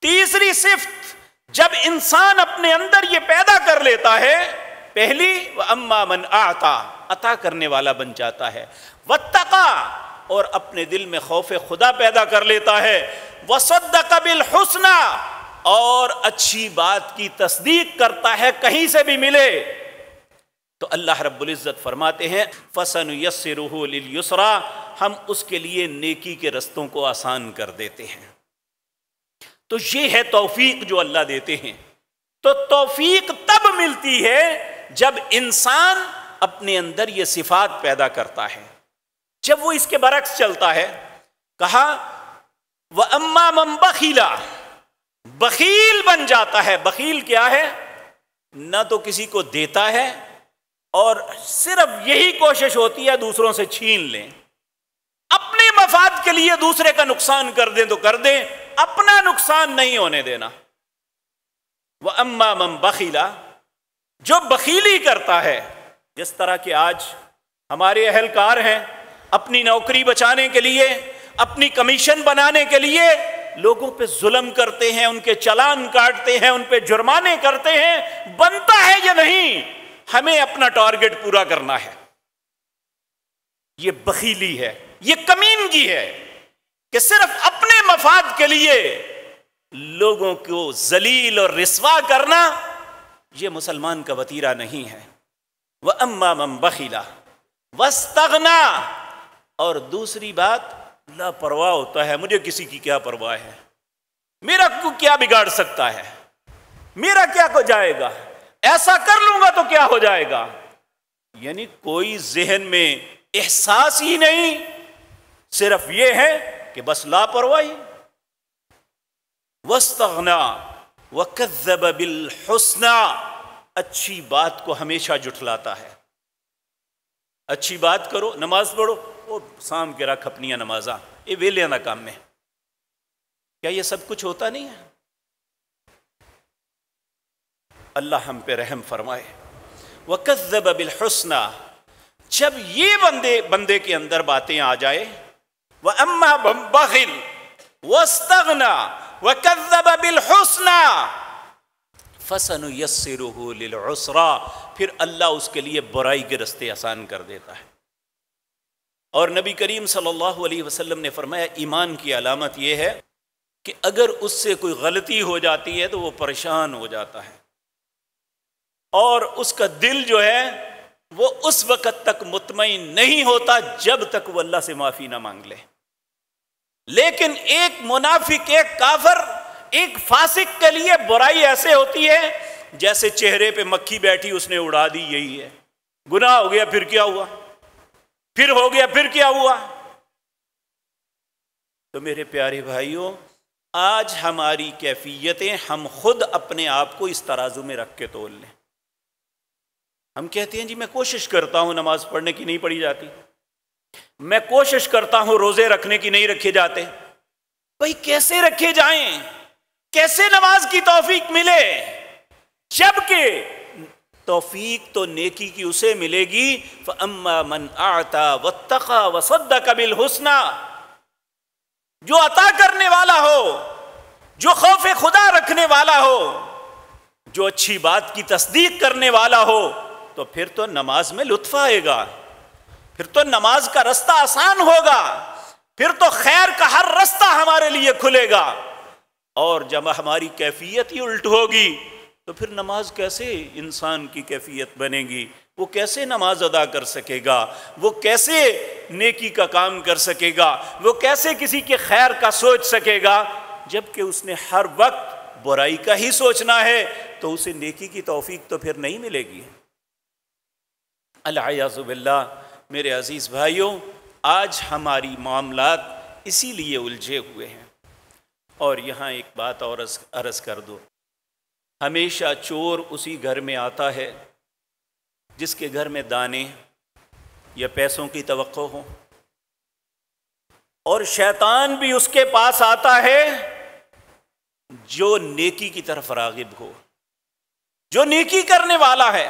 تیسری صفت جب انسان اپنے اندر یہ پیدا کر لیتا ہے، پہلی وَأَمَّا مَنْ أَعْطَى، عطا کرنے والا بن جاتا ہے، وَاتَّقَى، اور اپنے دل میں خوف خدا پیدا کر لیتا ہے، وَصَدَّقَ بِالْحُسْنَى، اور اچھی بات کی تصدیق کرتا ہے کہیں سے بھی ملے، تو اللہ رب العزت فرماتے ہیں فَسَنُيَسِّرُهُ لِلْيُسْرَى، ہم اس کے لیے نیکی کے رستوں کو آسان کر دیتے ہیں۔ تو یہ ہے توفیق جو اللہ دیتے ہیں۔ تو توفیق تب ملتی ہے جب انسان اپنے اندر یہ صفات پیدا کرتا ہے، جب وہ اس کے برعکس چلتا ہے۔ کہا وَأَمَّا مَنْ بَخِلَ، بخیل بن جاتا ہے۔ بخیل کیا ہے؟ نہ تو کسی کو دیتا ہے اور صرف یہی کوشش ہوتی ہے دوسروں سے چھین لیں، اپنے مفاد کے لیے دوسرے کا نقصان کر دیں تو کر دیں، اپنا نقصان نہیں ہونے دینا۔ وَأَمَّا مَنْ بَخِلَ، جو بخیلی کرتا ہے، جس طرح کہ آج ہمارے اہلکار ہیں، اپنی نوکری بچانے کے لیے، اپنی کمیشن بنانے کے لیے لوگوں پہ ظلم کرتے ہیں، ان کے چلان کاٹتے ہیں، ان پہ جرمانے کرتے ہیں۔ بنتا ہے یا نہیں؟ ہمیں اپنا ٹارگٹ پورا کرنا ہے۔ یہ بخیلی ہے، یہ کمینگی ہے کہ صرف اپنے مفاد کے لیے لوگوں کو ذلیل اور رسوا کرنا، یہ مسلمان کا وتیرہ نہیں ہے۔ وَأَمَّا مَنْ بَخِلَ وَاسْتَغْنَى، اور دوسری بات لاپرواہ ہوتا ہے، مجھے کسی کی کیا پرواہ ہے، میرا کو کیا بگاڑ سکتا ہے، میرا کیا ہو جائے گا، ایسا کر لوں گا تو کیا ہو جائے گا۔ یعنی کوئی ذہن میں احساس ہی نہیں، صرف یہ ہے کہ بس لاپرواہی۔ وَاسْتَغْنَى وَكَذَّبَ بِالْحُسْنَى، اچھی بات کو ہمیشہ جھٹلاتا ہے۔ اچھی بات کرو، نماز پڑھو، وہ سام کے رکھ اپنی نمازاں، یہ ویلیاں دا کام ہے۔ کیا یہ سب کچھ ہوتا نہیں ہے؟ اللہ ہم پہ رحم فرمائے۔ وَكَذَّبَ بِالْحُسْنَى، جب یہ بندے کے اندر باتیں آ جائے، وَأَمَّا مَنْ بَخِلَ وَاسْتَغْنَى وَكَذَّبَ بِالْحُسْنَى فَسَنُيَسِّرُهُ لِلْعُسْرَى، پھر اللہ اس کے لیے برائی کے رستے آسان کر دیتا ہے۔ اور نبی کریم صلی اللہ علیہ وسلم نے فرمایا ایمان کی علامت یہ ہے کہ اگر اس سے کوئی غلطی ہو جاتی ہے تو وہ پریشان ہو جاتا ہے، اور اس کا دل جو ہے وہ اس وقت تک مطمئن نہیں ہوتا جب تک وہ اللہ سے معافی نہ مانگ لے۔ لیکن ایک منافق، ایک کافر، ایک فاسق کے لیے برائی ایسے ہوتی ہے جیسے چہرے پہ مکھی بیٹھی اس نے اڑا دی، یہی ہے۔ گناہ ہو گیا پھر کیا ہوا، پھر ہو گیا پھر کیا ہوا۔ تو میرے پیارے بھائیوں، آج ہماری کیفیتیں ہم خود اپنے آپ کو اس ترازو میں رکھ کے تول لیں۔ ہم کہتے ہیں جی میں کوشش کرتا ہوں نماز پڑھنے کی، نہیں پڑھی جاتی، میں کوشش کرتا ہوں روزے رکھنے کی، نہیں رکھے جاتے۔ بھئی کیسے رکھے جائیں؟ کیسے نماز کی توفیق ملے؟ جبکہ توفیق تو نیکی کی اسے ملے گی فَأَمَّا مَنْ أَعْتَى وَاتَّقَى وَصَدَّقَ بِالْحُسْنَى، جو عطا کرنے والا ہو، جو خوف خدا رکھنے والا ہو، جو اچھی بات کی تصدیق کرنے والا ہو، تو پھر تو نماز میں لطف آئے گا، پھر تو نماز کا رستہ آسان ہوگا، پھر تو خیر کا ہر رستہ ہمارے لیے کھلے گا۔ اور جب ہماری کیفیت ہی الٹ ہوگی تو پھر نماز کیسے انسان کی کیفیت بنے گی؟ وہ کیسے نماز ادا کر سکے گا؟ وہ کیسے نیکی کا کام کر سکے گا؟ وہ کیسے کسی کے خیر کا سوچ سکے گا؟ جبکہ اس نے ہر وقت برائی کا ہی سوچنا ہے تو اسے نیکی کی توفیق تو پھر نہیں ملے گی۔ العیاذ باللہ۔ میرے عزیز بھائیوں، آج ہماری معاملات اسی لیے الجھے ہوئے ہیں۔ اور یہاں ایک بات اور عرض کر دو، ہمیشہ چور اسی گھر میں آتا ہے جس کے گھر میں دانے یا پیسوں کی توقع ہو، اور شیطان بھی اس کے پاس آتا ہے جو نیکی کی طرف راغب ہو، جو نیکی کرنے والا ہے،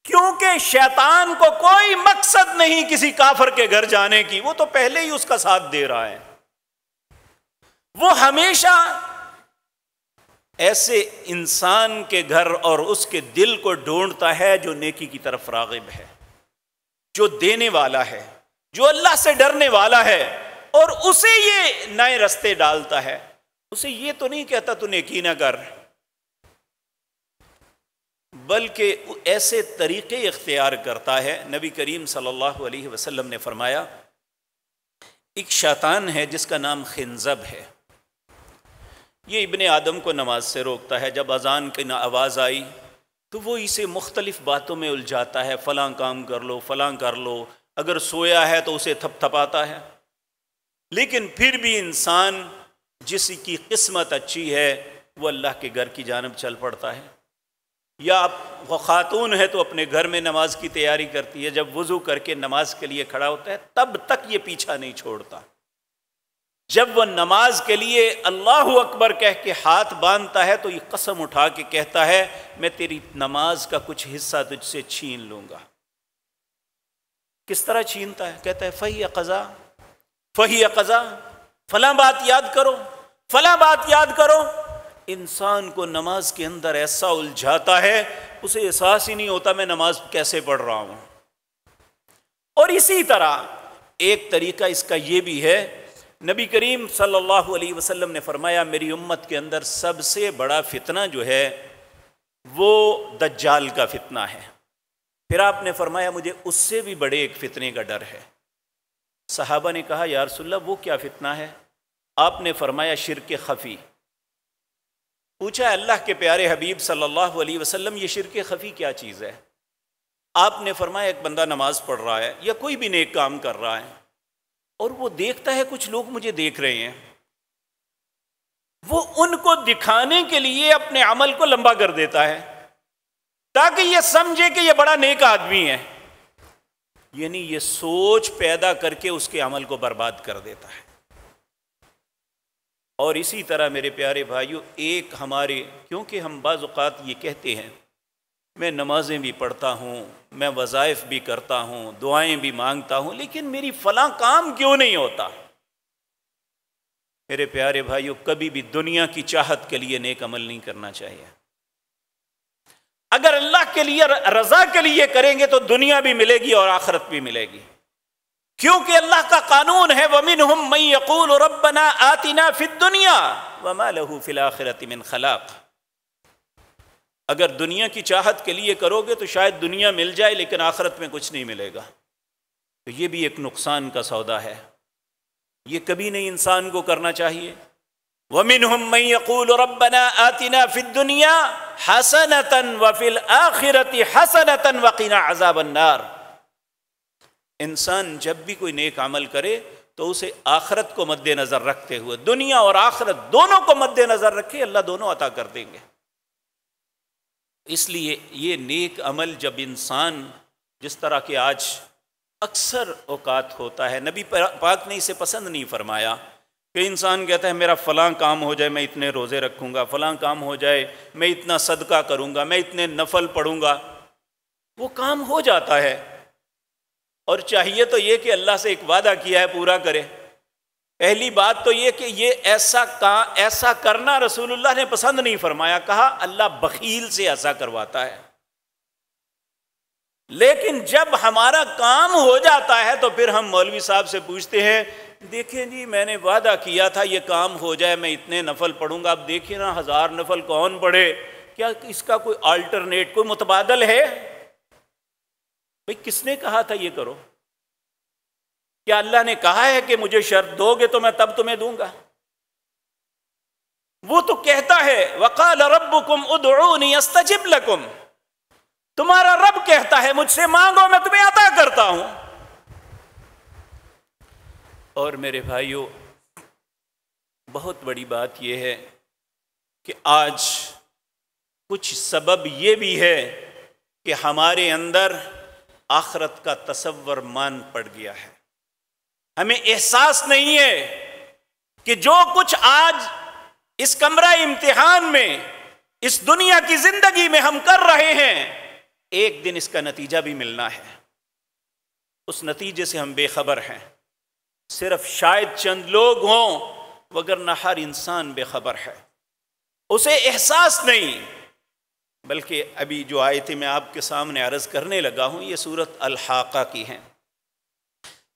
کیونکہ شیطان کو کوئی مقصد نہیں کسی کافر کے گھر جانے کی، وہ تو پہلے ہی اس کا ساتھ دے رہا ہے۔ وہ ہمیشہ ایسے انسان کے گھر اور اس کے دل کو ڈھونڈتا ہے جو نیکی کی طرف راغب ہے، جو دینے والا ہے، جو اللہ سے ڈرنے والا ہے، اور اسے یہ نئے رستے ڈالتا ہے۔ اسے یہ تو نہیں کہتا تو نیکی نہ کر، بلکہ ایسے طریقے اختیار کرتا ہے۔ نبی کریم صلی اللہ علیہ وسلم نے فرمایا، ایک شیطان ہے جس کا نام خنزب ہے، یہ ابن آدم کو نماز سے روکتا ہے۔ جب اذان کی آواز آئی تو وہ اسے مختلف باتوں میں الجھاتا ہے، فلاں کام کر لو، فلاں کر لو، اگر سویا ہے تو اسے تھپ تھپاتا ہے۔ لیکن پھر بھی انسان جس کی قسمت اچھی ہے وہ اللہ کے گھر کی جانب چل پڑتا ہے، یا وہ خاتون ہے تو اپنے گھر میں نماز کی تیاری کرتی ہے، جب وضو کر کے نماز کے لیے کھڑا ہوتا ہے تب تک یہ پیچھا نہیں چھوڑتا۔ جب وہ نماز کے لیے اللہ اکبر کہہ کے ہاتھ باندھتا ہے تو یہ قسم اٹھا کے کہتا ہے میں تیری نماز کا کچھ حصہ تجھ سے چھین لوں گا۔ کس طرح چھینتا ہے؟ کہتا ہے فہی قضا، فہی قضا، فلاں بات یاد کرو، فلاں بات یاد کرو۔ انسان کو نماز کے اندر ایسا الجھاتا ہے اسے احساس ہی نہیں ہوتا میں نماز کیسے پڑھ رہا ہوں۔ اور اسی طرح ایک طریقہ اس کا یہ بھی ہے، نبی کریم صلی اللہ علیہ وسلم نے فرمایا میری امت کے اندر سب سے بڑا فتنہ جو ہے وہ دجال کا فتنہ ہے۔ پھر آپ نے فرمایا مجھے اس سے بھی بڑے ایک فتنے کا ڈر ہے۔ صحابہ نے کہا یا رسول اللہ وہ کیا فتنہ ہے؟ آپ نے فرمایا شرک خفی۔ پوچھا اللہ کے پیارے حبیب صلی اللہ علیہ وسلم یہ شرک خفی کیا چیز ہے؟ آپ نے فرمایا ایک بندہ نماز پڑھ رہا ہے یا کوئی بھی نیک کام کر رہا ہے اور وہ دیکھتا ہے کچھ لوگ مجھے دیکھ رہے ہیں، وہ ان کو دکھانے کے لیے اپنے عمل کو لمبا کر دیتا ہے تاکہ یہ سمجھے کہ یہ بڑا نیک آدمی ہے، یعنی یہ سوچ پیدا کر کے اس کے عمل کو برباد کر دیتا ہے۔ اور اسی طرح میرے پیارے بھائیوں ایک ہمارے، کیونکہ ہم بعض اوقات یہ کہتے ہیں میں نمازیں بھی پڑھتا ہوں، میں وظائف بھی کرتا ہوں، دعائیں بھی مانگتا ہوں، لیکن میری فلاں کام کیوں نہیں ہوتا؟ میرے پیارے بھائیوں کبھی بھی دنیا کی چاہت کے لیے نیک عمل نہیں کرنا چاہیے۔ اگر اللہ کے لیے رضا کے لیے کریں گے تو دنیا بھی ملے گی اور آخرت بھی ملے گی، کیونکہ اللہ کا قانون ہے وَمِنْهُمْ مَنْ يَقُولُ رَبَّنَا آتِنَا فِي الدُّنْيَا وَمَا لَهُ فِي الْآخِرَةِ مِنْ خَلَاقٍ۔ اگر دنیا کی چاہت کے لیے کرو گے تو شاید دنیا مل جائے لیکن آخرت میں کچھ نہیں ملے گا، تو یہ بھی ایک نقصان کا سودا ہے، یہ کبھی نہیں انسان کو کرنا چاہیے۔ وَمِنْهُمْ مَنْ يَقُولُ رَبَّنَا آتِنَا فِي الدُّنْيَا حَسَنَةً وَفِي الْآخِرَةِ حَسَنَةً وَقِنَا عَذَابَ النَّارِ۔ انسان جب بھی کوئی نیک عمل کرے تو اسے آخرت کو مد نظر رکھتے ہوئے، دنیا اور آخرت دونوں کو مد نظر رکھے، اللہ دونوں عطا کر دیں گے۔ اس لیے یہ نیک عمل جب انسان جس طرح کہ آج اکثر اوقات ہوتا ہے، نبی پاک نے اسے پسند نہیں فرمایا کہ انسان کہتا ہے میرا فلاں کام ہو جائے میں اتنے روزے رکھوں گا، فلاں کام ہو جائے میں اتنا صدقہ کروں گا، میں اتنے نفل پڑھوں گا۔ وہ کام ہو جاتا ہے، اور چاہیے تو یہ کہ اللہ سے ایک وعدہ کیا ہے پورا کرے۔ پہلی بات تو یہ کہ یہ ایسا کرنا رسول اللہ نے پسند نہیں فرمایا، کہا اللہ بخیل سے ایسا کرواتا ہے۔ لیکن جب ہمارا کام ہو جاتا ہے تو پھر ہم مولوی صاحب سے پوچھتے ہیں دیکھیں جی میں نے وعدہ کیا تھا یہ کام ہو جائے میں اتنے نفل پڑھوں گا، اب دیکھیں نا 1000 نفل کون پڑھے، کیا اس کا کوئی آلٹرنیٹ، کوئی متبادل ہے؟ بھئی کس نے کہا تھا یہ کرو؟ کیا اللہ نے کہا ہے کہ مجھے شرط دو گے تو میں تب تمہیں دوں گا؟ وہ تو کہتا ہے وَقَالَ رَبُّكُمْ اُدْعُونِي أَسْتَجِبْ لَكُمْ، تمہارا رب کہتا ہے مجھ سے مانگو میں تمہیں عطا کرتا ہوں۔ اور میرے بھائیو بہت بڑی بات یہ ہے کہ آج کچھ سبب یہ بھی ہے کہ ہمارے اندر آخرت کا تصور مان پڑ گیا ہے، ہمیں احساس نہیں ہے کہ جو کچھ آج اس کمرہ امتحان میں اس دنیا کی زندگی میں ہم کر رہے ہیں ایک دن اس کا نتیجہ بھی ملنا ہے۔ اس نتیجے سے ہم بے خبر ہیں، صرف شاید چند لوگ ہوں وگرنہ ہر انسان بے خبر ہے، اسے احساس نہیں۔ بلکہ ابھی جو آیتیں میں آپ کے سامنے عرض کرنے لگا ہوں یہ سورۃ الحاقہ کی ہیں۔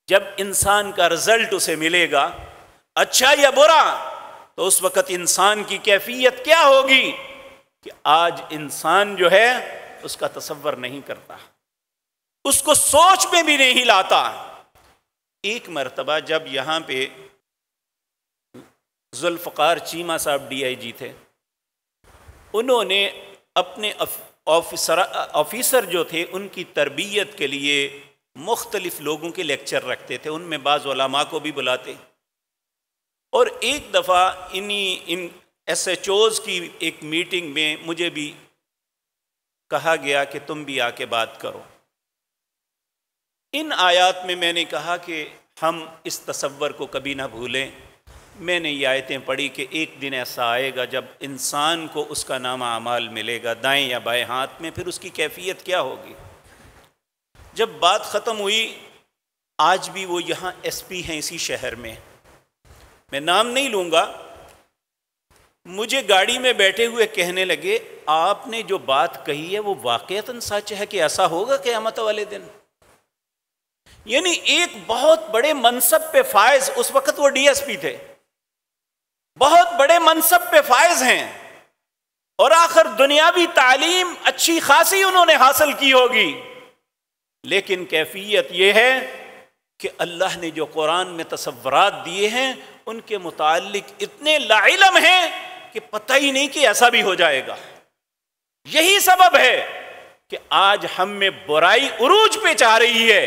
جب انسان کا رزلٹ اسے ملے گا اچھا یا برا تو اس وقت انسان کی کیفیت کیا ہوگی کہ آج انسان جو ہے اس کا تصور نہیں کرتا، اس کو سوچ میں بھی نہیں لاتا۔ ایک مرتبہ جب یہاں پہ ذوالفقار چیمہ صاحب ڈی آئی جی تھے، انہوں نے اپنے آفیسر جو تھے ان کی تربیت کے لیے مختلف لوگوں کے لیکچر رکھتے تھے، ان میں بعض علماء کو بھی بلاتے، اور ایک دفعہ ان ایس ایچ اوز کی ایک میٹنگ میں مجھے بھی کہا گیا کہ تم بھی آ کے بات کرو۔ ان آیات میں نے کہا کہ ہم اس تصور کو کبھی نہ بھولیں۔ میں نے یہ آیتیں پڑھی کہ ایک دن ایسا آئے گا جب انسان کو اس کا نامہ اعمال ملے گا دائیں یا بائیں ہاتھ میں، پھر اس کی کیفیت کیا ہوگی۔ جب بات ختم ہوئی، آج بھی وہ یہاں ایس پی ہیں اسی شہر میں نام نہیں لوں گا، مجھے گاڑی میں بیٹھے ہوئے کہنے لگے آپ نے جو بات کہی ہے وہ واقعتاً سچ ہے کہ ایسا ہوگا قیامت والے دن۔ یعنی ایک بہت بڑے منصب پہ فائز، اس وقت وہ ڈی ایس پی تھے، بہت بڑے منصب پہ فائز ہیں، اور آخر دنیاوی تعلیم اچھی خاصی انہوں نے حاصل کی ہوگی، لیکن کیفیت یہ ہے کہ اللہ نے جو قرآن میں تصورات دیے ہیں ان کے متعلق اتنے لا علم ہیں کہ پتہ ہی نہیں کہ ایسا بھی ہو جائے گا۔ یہی سبب ہے کہ آج ہم میں برائی عروج پہ چاہ رہی ہے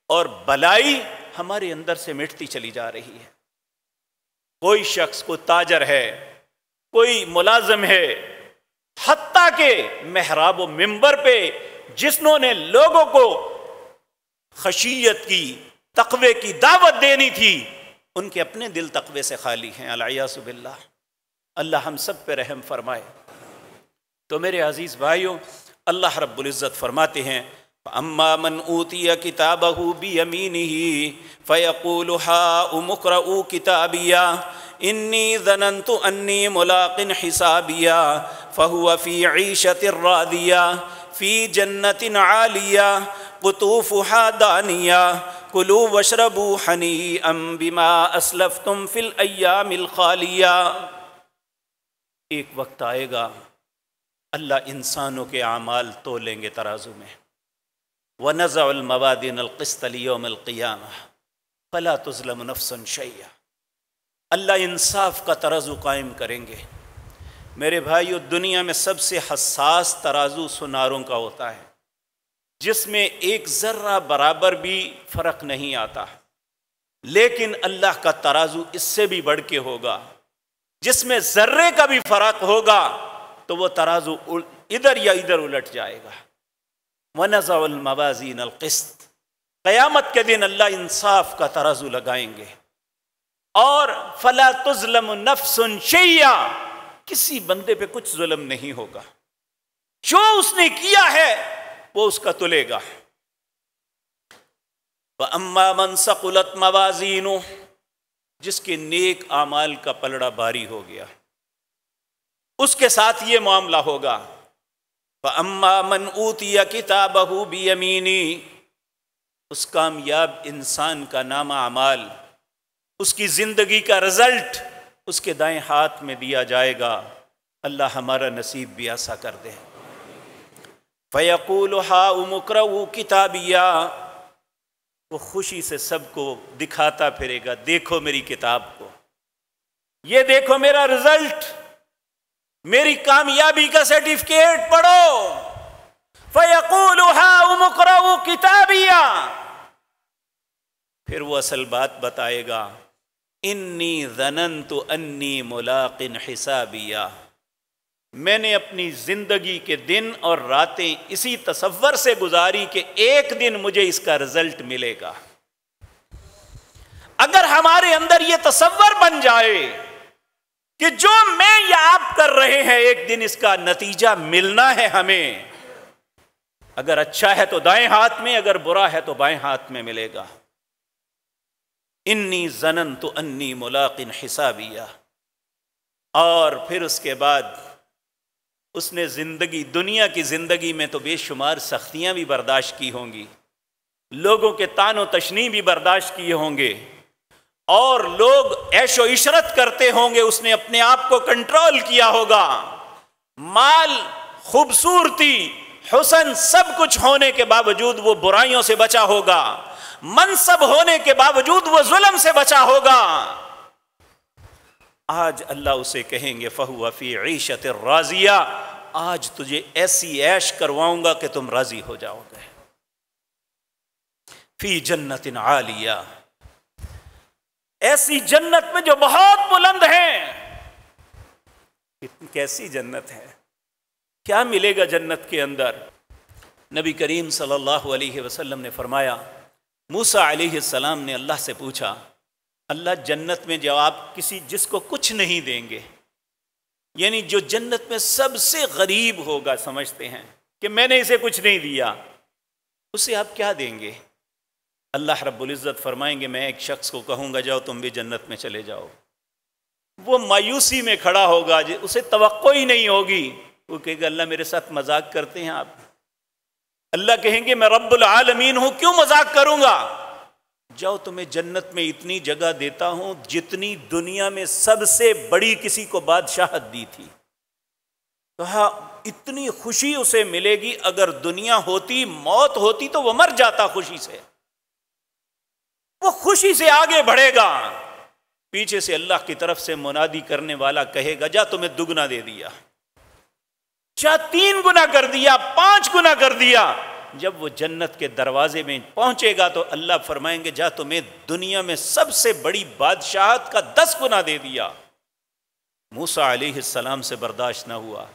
اور بلائی ہمارے اندر سے مٹتی چلی جا رہی ہے۔ کوئی شخص، کوئی تاجر ہے، کوئی ملازم ہے، حتیٰ کہ محراب و منبر پہ جنہوں نے لوگوں کو خشیت کی، تقوی کی دعوت دینی تھی، ان کے اپنے دل تقوی سے خالی ہیں، العیاذ باللہ۔ اللہ ہم سب پہ رحم فرمائے۔ تو میرے عزیز بھائیوں، اللہ رب العزت فرماتے ہیں فَأَمَّا مَنْ أُوتِيَ كِتَابَهُ بِيَمِينِهِ فَيَقُولُ هَاؤُمُ اقْرَءُوا كِتَابِيَهْ إِنِّي ظَنَنْتُ أَنِّي مُلَاقٍ حِسَابِيَهْ فَهُوَ فِي عِيشَةٍ رَاضِيَةٍ فِي جَنَّةٍ عَالِيَةٍ قُطُوفُهَا دَانِيَةٌ كُلُوا وَاشْرَبُوا هَنِيئًا بِمَا أَسْلَفْتُمْ فِي الْأَيَّامِ الْخَالِيَةِ۔ ایک وقت آئے گا اللہ انسانوں کے اعمال تولیں گے ترازو میں، وَنَزَعُ الْمَوَازِينَ الْقِسْطَ لِيَوْمِ الْقِيَامَةِ فَلَا تُظْلَمُ نَفْسٌ شَيْئًا۔ اللہ انصاف کا ترازو قائم کریں گے۔ میرے بھائیو، دنیا میں سب سے حساس ترازو سناروں کا ہوتا ہے، جس میں ایک ذرہ برابر بھی فرق نہیں آتا، لیکن اللہ کا ترازو اس سے بھی بڑھ کے ہوگا، جس میں ذرے کا بھی فرق ہوگا تو وہ ترازو ادھر یا ادھر الٹ جائے گا۔ وَنَزَعُ الْمَوَازِينَ الْقِسْطَ، قیامت کے دن اللہ انصاف کا ترازو لگائیں گے، اور فَلَا تُظْلَمُ نَفْسٌ شَيْئًا، کسی بندے پہ کچھ ظلم نہیں ہوگا، جو اس نے کیا ہے وہ اس کا تلے گا۔ وَأَمَّا مَنْ ثَقُلَتْ مَوَازِينُهُ، جس کے نیک اعمال کا پلڑا بھاری ہو گیا، اس کے ساتھ یہ معاملہ ہوگا۔ فَأَمَّا مَنْ أُوتِيَ كِتَابَهُ بِيَمِينِهِ، اس کامیاب انسان کا نامہ اعمال، اس کی زندگی کا رزلٹ اس کے دائیں ہاتھ میں دیا جائے گا۔ اللہ ہمارا نصیب بھی ایسا کر دے۔ فَيَقُولُ هَاؤُمُ اقْرَءُوا كِتَابِيَهْ، وہ خوشی سے سب کو دکھاتا پھرے گا، دیکھو میری کتاب کو، یہ دیکھو میرا رزلٹ، میری کامیابی کا سرٹیفکیٹ پڑھو۔ فَيَقُولُ هَاؤُمُ اقْرَءُوا كِتَابِيَهْ، پھر وہ اصل بات بتائے گا، انی ظننت انی ملاق حسابیہ، میں نے اپنی زندگی کے دن اور راتیں اسی تصور سے گزاری کہ ایک دن مجھے اس کا رزلٹ ملے گا۔ اگر ہمارے اندر یہ تصور بن جائے کہ جو میں یا آپ کر رہے ہیں ایک دن اس کا نتیجہ ملنا ہے ہمیں، اگر اچھا ہے تو دائیں ہاتھ میں، اگر برا ہے تو بائیں ہاتھ میں ملے گا۔ انی ظننت انی ملاق حسابیہ، اور پھر اس کے بعد اس نے دنیا کی زندگی میں تو بے شمار سختیاں بھی برداشت کی ہوں گی، لوگوں کے طعن و تشنیع بھی برداشت کیے ہوں گے، اور لوگ عیش و عشرت کرتے ہوں گے، اس نے اپنے آپ کو کنٹرول کیا ہوگا، مال، خوبصورتی، حسن سب کچھ ہونے کے باوجود وہ برائیوں سے بچا ہوگا، منصب ہونے کے باوجود وہ ظلم سے بچا ہوگا۔ آج اللہ اسے کہیں گے فَهُوَ فِي عِيشَةٍ رَاضِيَةٍ، آج تجھے ایسی عیش کرواؤں گا کہ تم راضی ہو جاؤ گے۔ فِي جَنَّةٍ عَالِيَةٍ، ایسی جنت میں جو بہت بلند ہے۔ کیسی جنت ہے، کیا ملے گا جنت کے اندر؟ نبی کریم صلی اللہ علیہ وسلم نے فرمایا، موسیٰ علیہ السلام نے اللہ سے پوچھا، اللہ جنت میں جو آپ جس کو کچھ نہیں دیں گے، یعنی جو جنت میں سب سے غریب ہوگا، سمجھتے ہیں کہ میں نے اسے کچھ نہیں دیا، اسے آپ کیا دیں گے؟ اللہ رب العزت فرمائیں گے، میں ایک شخص کو کہوں گا جاؤ تم بھی جنت میں چلے جاؤ، وہ مایوسی میں کھڑا ہوگا، اسے توقع ہی نہیں ہوگی، وہ کہے گا اللہ میرے ساتھ مذاق کرتے ہیں آپ؟ اللہ کہیں گے میں رب العالمین ہوں، کیوں مذاق کروں گا؟ جاؤ تمہیں جنت میں اتنی جگہ دیتا ہوں جتنی دنیا میں سب سے بڑی کسی کو بادشاہت دی تھی۔ کہا اتنی خوشی اسے ملے گی، اگر دنیا ہوتی، موت ہوتی تو وہ مر جاتا خوشی سے، وہ خوشی سے آگے بڑھے گا۔ پیچھے سے اللہ کی طرف سے منادی کرنے والا کہے گا جا تمہیں دگنا دے دیا، جا 3 گنا کر دیا، 5 گنا کر دیا۔ جب وہ جنت کے دروازے میں پہنچے گا تو اللہ فرمائیں گے جا تمہیں دنیا میں سب سے بڑی بادشاہت کا 10 گنا دے دیا۔ موسیٰ علیہ السلام سے برداشت نہ ہوا،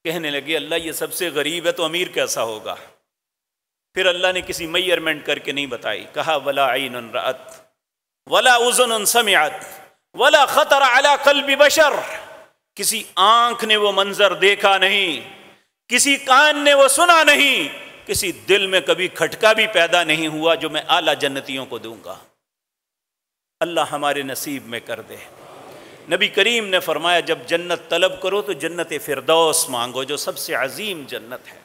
کہنے لگے اللہ یہ سب سے غریب ہے تو امیر کیسا ہوگا؟ پھر اللہ نے کسی میئرمنٹ کر کے نہیں بتائی، کہا ولا عین رأت ولا اذن سمعت ولا خطر علی قلب بشر، کسی آنکھ نے وہ منظر دیکھا نہیں، کسی کان نے وہ سنا نہیں، کسی دل میں کبھی کھٹکا بھی پیدا نہیں ہوا جو میں اعلیٰ جنتیوں کو دوں گا۔ اللہ ہمارے نصیب میں کر دے۔ نبی کریم نے فرمایا جب جنت طلب کرو تو جنت فردوس مانگو جو سب سے عظیم جنت ہے،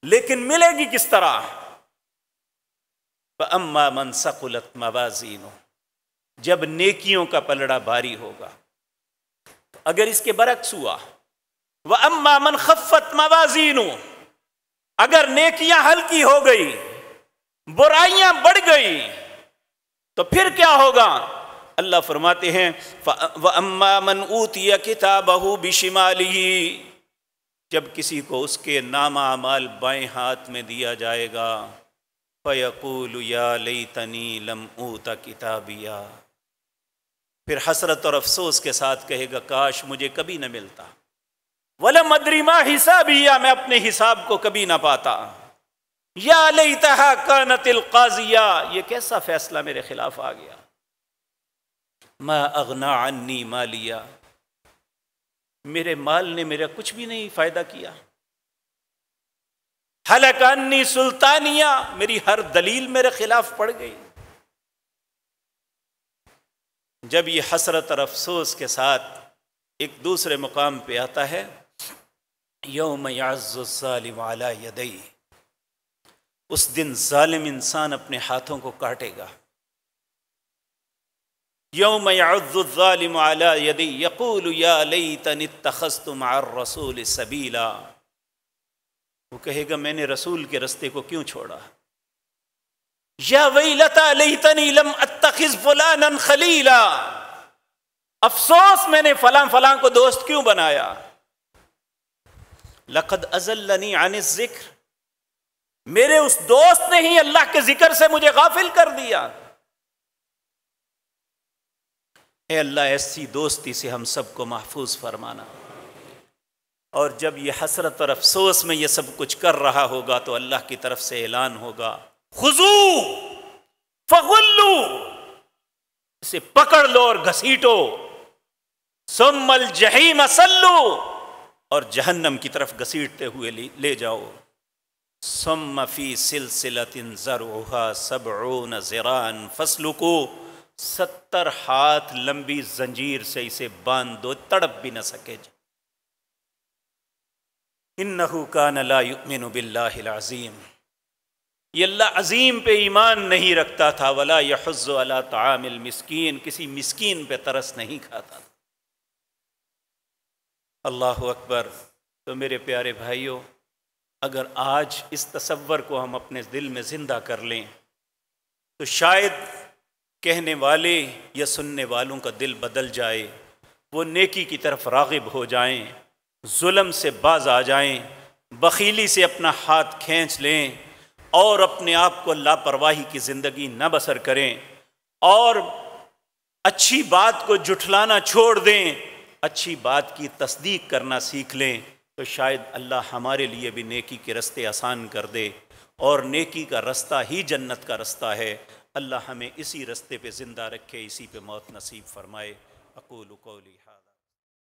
لیکن ملے گی کس طرح؟ فَأَمَّا مَنْ ثَقُلَتْ مَوَازِينُهُ، جب نیکیوں کا پلڑا بھاری ہوگا۔ اگر اس کے برعکس ہوا وَأَمَّا مَنْ خَفَّتْ مَوَازِينُهُ، اگر نیکیاں ہلکی ہو گئی، برائیاں بڑھ گئی، تو پھر کیا ہوگا؟ اللہ فرماتے ہیں وَأَمَّا مَنْ أُوتِيَ كِتَابَهُ بِشِمَالِهِ، جب کسی کو اس کے نامہ اعمال بائیں ہاتھ میں دیا جائے گا، فَيَقُولُ يَا لَيْتَنِي لَمْ أُوتَ كِتَابِيَا، پھر حسرت اور افسوس کے ساتھ کہے گا کاش مجھے کبھی نہ ملتا، وَلَمْ أَدْرِ مَا حِسَابِيَّہ، میں اپنے حساب کو کبھی نہ پاتا. یا لیتہا کانت القاضیہ، یہ کیسا فیصلہ میرے خلاف آ گیا. ما اغنا عنی مالیہ، میرے مال نے میرا کچھ بھی نہیں فائدہ کیا. ہلک عنی سلطانیہ، میری ہر دلیل میرے خلاف پڑ گئی. جب یہ حسرت اور افسوس کے ساتھ ایک دوسرے مقام پہ آتا ہے، یوم یعض الظالم علی یدیہ، اس دن ظالم انسان اپنے ہاتھوں کو کاٹے گا. یوم یعض الظالم علی یدیہ یقول یا لیتنی اتخذت مع الرسول سبیلا، وہ کہے گا میں نے رسول کے رستے کو کیوں چھوڑا. یا ویلتا لیتنی لم اتخذ فلانا خلیلا، افسوس میں نے فلاں فلاں کو دوست کیوں بنایا. لقد اضلنی عن الذکر، میرے اس دوست نے ہی اللہ کے ذکر سے مجھے غافل کر دیا. اے اللہ ایسی دوستی سے ہم سب کو محفوظ فرمانا. اور جب یہ حسرت اور افسوس میں یہ سب کچھ کر رہا ہوگا تو اللہ کی طرف سے اعلان ہوگا، خذو فغلو، اسے پکڑ لو اور گھسیٹو. ثم الجحیم صلو، اور جہنم کی طرف گھسیٹتے ہوئے لے جاؤ. ثم فی سلسلۃ ذرعها 70 ذراعا فاسلکوا، 70 ہاتھ لمبی زنجیر سے اسے باندھ دو، تڑپ بھی نہ سکے. انہ کان لا یؤمن باللہ العظیم، یہ اللہ عظیم پہ ایمان نہیں رکھتا تھا. ولا یحض علی طعام المسکین، کسی مسکین پہ ترس نہیں کھاتا تھا. اللہ اکبر. تو میرے پیارے بھائیوں، اگر آج اس تصور کو ہم اپنے دل میں زندہ کر لیں تو شاید کہنے والے یا سننے والوں کا دل بدل جائے، وہ نیکی کی طرف راغب ہو جائیں، ظلم سے باز آ جائیں، بخیلی سے اپنا ہاتھ کھینچ لیں اور اپنے آپ کو لاپرواہی کی زندگی نہ بسر کریں اور اچھی بات کو جھٹلانا چھوڑ دیں، اچھی بات کی تصدیق کرنا سیکھ لیں. تو شاید اللہ ہمارے لیے بھی نیکی کے رستے آسان کر دے، اور نیکی کا رستہ ہی جنت کا رستہ ہے. اللہ ہمیں اسی رستے پہ زندہ رکھے، اسی پہ موت نصیب فرمائے. اقول قولی